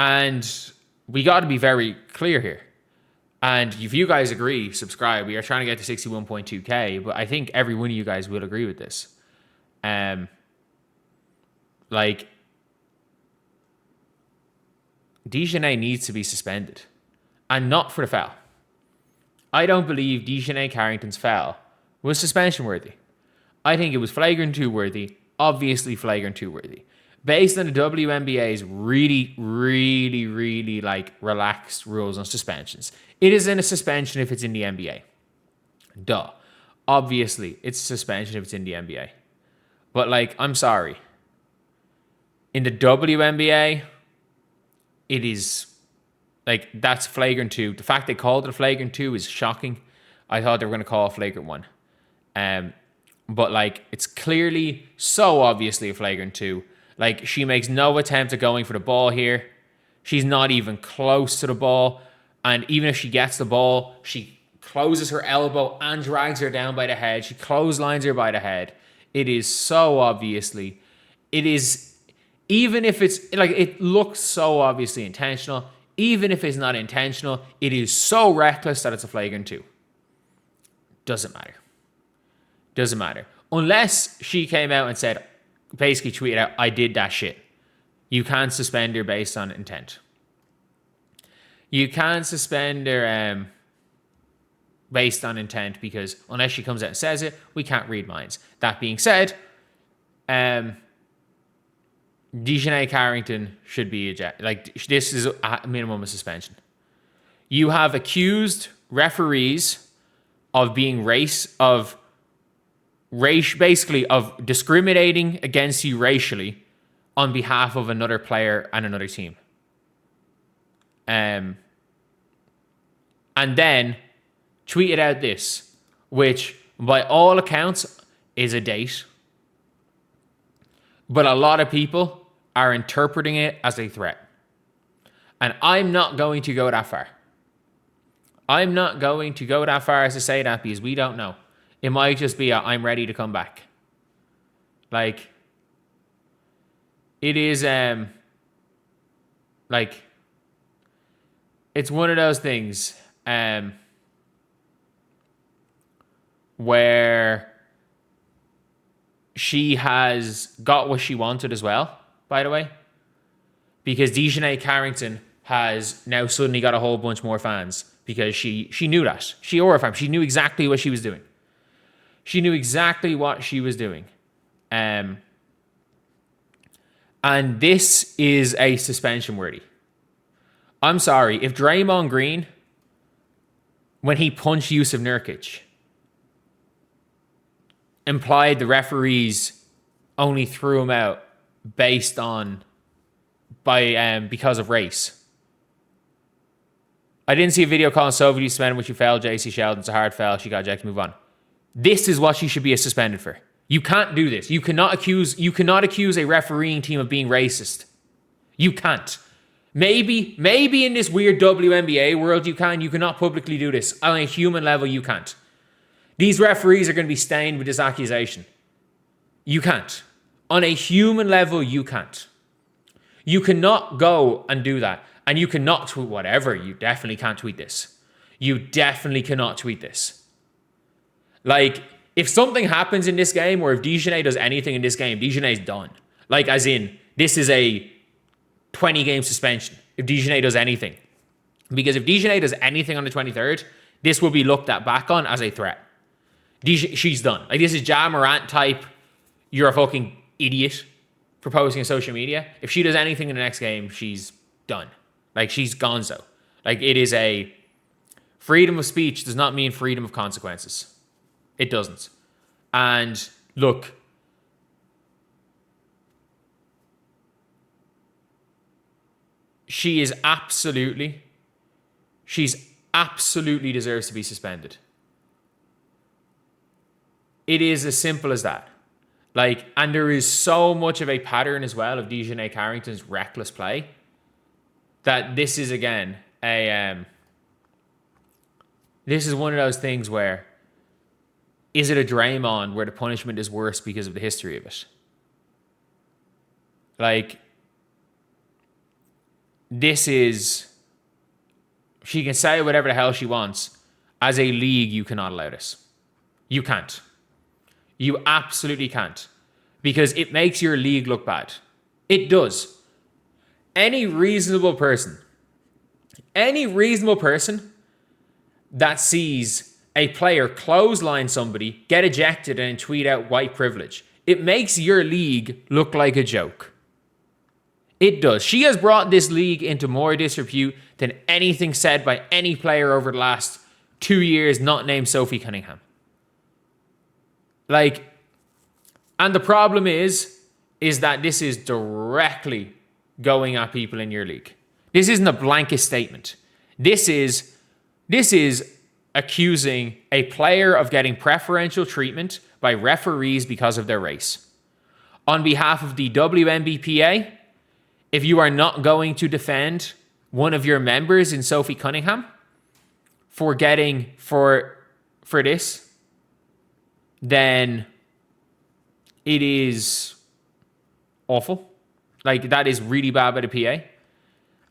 And we got to be very clear here. And if you guys agree, subscribe. We are trying to get to 61.2K, but I think every one of you guys will agree with this. Like, Dijonai needs to be suspended. And not for the foul. I don't believe Dijonai Carrington's foul was suspension worthy. I think it was flagrant 2 worthy. Obviously flagrant 2 worthy. Based on the WNBA's really, really, really like relaxed rules on suspensions. It isn't a suspension if it's in the NBA. Duh. Obviously, it's a suspension if it's in the NBA. But like, I'm sorry. In the WNBA, it is like, that's flagrant 2. The fact they called it a flagrant 2 is shocking. I thought they were going to call a flagrant 1. But like, it's clearly so obviously a flagrant 2. Like, she makes no attempt at going for the ball here. She's not even close to the ball. And even if she gets the ball, she closes her elbow and drags her down by the head. She clotheslines her by the head. It is so obviously, it is, even if it's, like, it looks so obviously intentional. Even if it's not intentional, it is so reckless that it's a flagrant 2. Doesn't matter. Doesn't matter. Unless she came out and said, basically tweeted out, I did that shit. You can't suspend her based on intent. You can't suspend her based on intent because unless she comes out and says it, we can't read minds. That being said, Dijonai Carrington should be ejected. Like, this is a minimum of suspension. You have accused referees of being basically of discriminating against you racially on behalf of another player and another team. And then tweeted out this, which by all accounts is a date. But a lot of people are interpreting it as a threat. And I'm not going to go that far. I'm not going to go that far as to say that because we don't know. It might just be I'm ready to come back. Like, it is, like, it's one of those things where she has got what she wanted as well, by the way. Because Dijonai Carrington has now suddenly got a whole bunch more fans because she knew that. She knew exactly what she was doing. She knew exactly what she was doing. And this is a suspension worthy. I'm sorry, if Draymond Green, when he punched Yusuf Nurkic, implied the referees only threw him out because of race. I didn't see a video calling Soviet suspended when she fouled JC Sheldon. It's a hard foul. She got ejected. Move on. This is what she should be suspended for. You can't do this. You cannot accuse a refereeing team of being racist. You can't. Maybe in this weird WNBA world you can. You cannot publicly do this. On a human level, you can't. These referees are going to be stained with this accusation. You can't. On a human level, you can't. You cannot go and do that. And you cannot tweet whatever. You definitely can't tweet this. You definitely cannot tweet this. Like, if something happens in this game, or if Dijonai does anything in this game, Dijonai's done. Like, as in, this is a 20-game suspension if Dijonai does anything. Because if Dijonai does anything on the 23rd, this will be looked at back on as a threat. She's done. Like, this is Ja Morant type, you're a fucking idiot proposing on social media. If she does anything in the next game, she's done. Like, she's gonzo. Like, it is a freedom of speech does not mean freedom of consequences. It doesn't. And look, she's absolutely deserves to be suspended. It is as simple as that. Like, and there is so much of a pattern as well of Dijonai Carrington's reckless play that this is, again, this is one of those things where, is it a Draymond where the punishment is worse because of the history of it? Like, this is, she can say whatever the hell she wants. As a league, you cannot allow this. You can't. You absolutely can't. Because it makes your league look bad. It does. Any reasonable person that sees a player clothesline somebody, get ejected, and tweet out white privilege, it makes your league look like a joke. It does. She has brought this league into more disrepute than anything said by any player over the last 2 years not named Sophie Cunningham. Like, and the problem is that this is directly going at people in your league. This isn't a blanket statement. This is accusing a player of getting preferential treatment by referees because of their race. On behalf of the WNBA, if you are not going to defend one of your members in Sophie Cunningham for this, then it is awful. Like, that is really bad by the PA.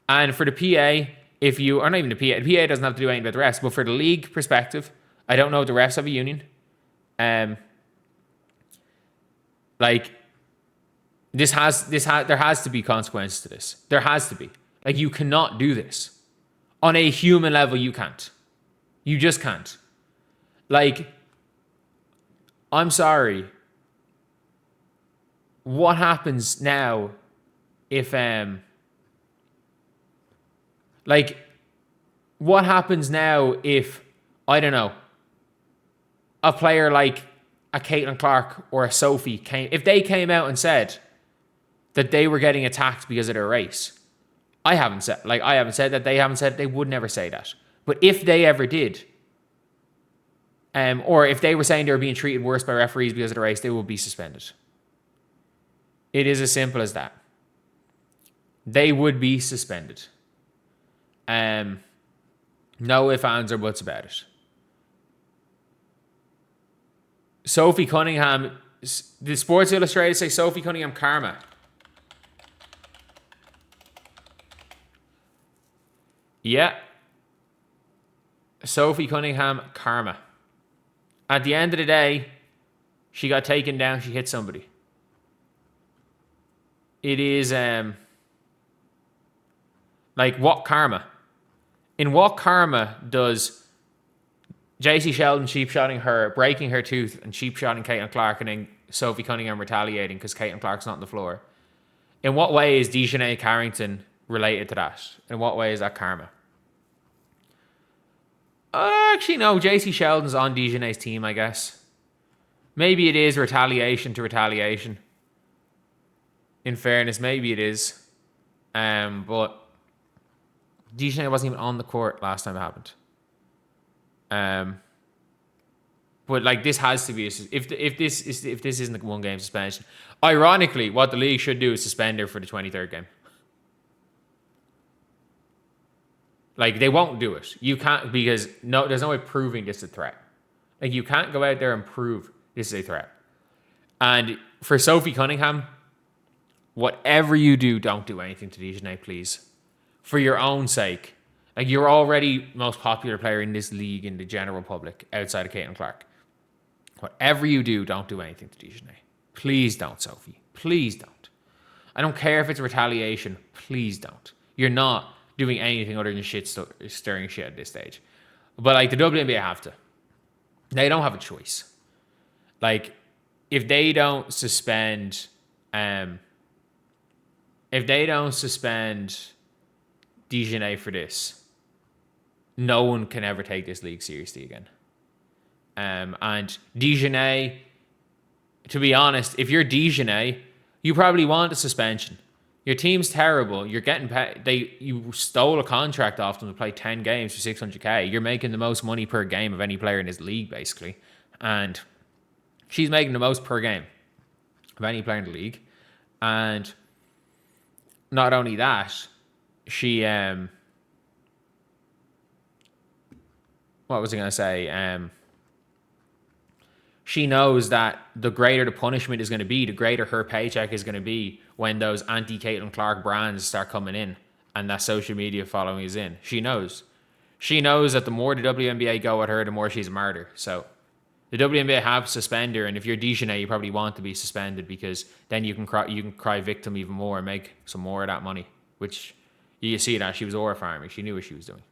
And for the PA, or not even the PA doesn't have to do anything about the refs, but for the league perspective, I don't know if the refs have a union. Like, there has to be consequences to this. There has to be. Like, you cannot do this. On a human level, you can't. You just can't. Like, I'm sorry. What happens now if, what happens now if, I don't know, a player like a Caitlin Clark or a Sophie if they came out and said that they were getting attacked because of their race? I haven't said that, they haven't said, they would never say that. But if they ever did, or if they were saying they were being treated worse by referees because of the race, they would be suspended. It is as simple as that. They would be suspended. No ifs, ands, or buts about it. Sophie Cunningham, the Sports Illustrated say Sophie Cunningham karma. Yeah. Sophie Cunningham karma. At the end of the day, she got taken down, she hit somebody. It is, like, what karma? In what karma does JC Sheldon cheap-shotting her, breaking her tooth, and cheap-shotting Caitlin Clark, and then Sophie Cunningham retaliating because Caitlin Clark's not on the floor? In what way is Dijonai Carrington related to that? In what way is that karma? Actually, no. JC Sheldon's on Dijonai's team, I guess. Maybe it is retaliation to retaliation. In fairness, maybe it is. But Dijonai wasn't even on the court last time it happened. But like, this has to be if this isn't a 1 game suspension. Ironically, what the league should do is suspend her for the 23rd game. Like, they won't do it. You can't, because there's no way proving this is a threat. Like, you can't go out there and prove this is a threat. And for Sophie Cunningham, whatever you do, don't do anything to Dijonai, please. For your own sake. Like, you're already most popular player in this league in the general public outside of Caitlin Clark. Whatever you do, don't do anything to Dijonai. Please don't, Sophie. Please don't. I don't care if it's retaliation. Please don't. You're not doing anything other than stirring shit at this stage. But like, the WNBA have to. They don't have a choice. Like, if they don't suspend Dijonai for this, no one can ever take this league seriously again. And Dijonai, to be honest, if you're Dijonai, you probably want a suspension. Your team's terrible. You're getting paid. You stole a contract off them to play 10 games for $600K. You're making the most money per game of any player in this league, basically. And she's making the most per game of any player in the league. And not only that, she what was I going to say? She knows that the greater the punishment is going to be, the greater her paycheck is going to be when those anti-Caitlin Clark brands start coming in. and that social media following is in. She knows. She knows that the more the WNBA go at her, the more she's a martyr. So the WNBA have suspended her, and if you're Dijonai, you probably want to be suspended because then you can cry victim even more and make some more of that money, which you see that she was aura farming. She knew what she was doing.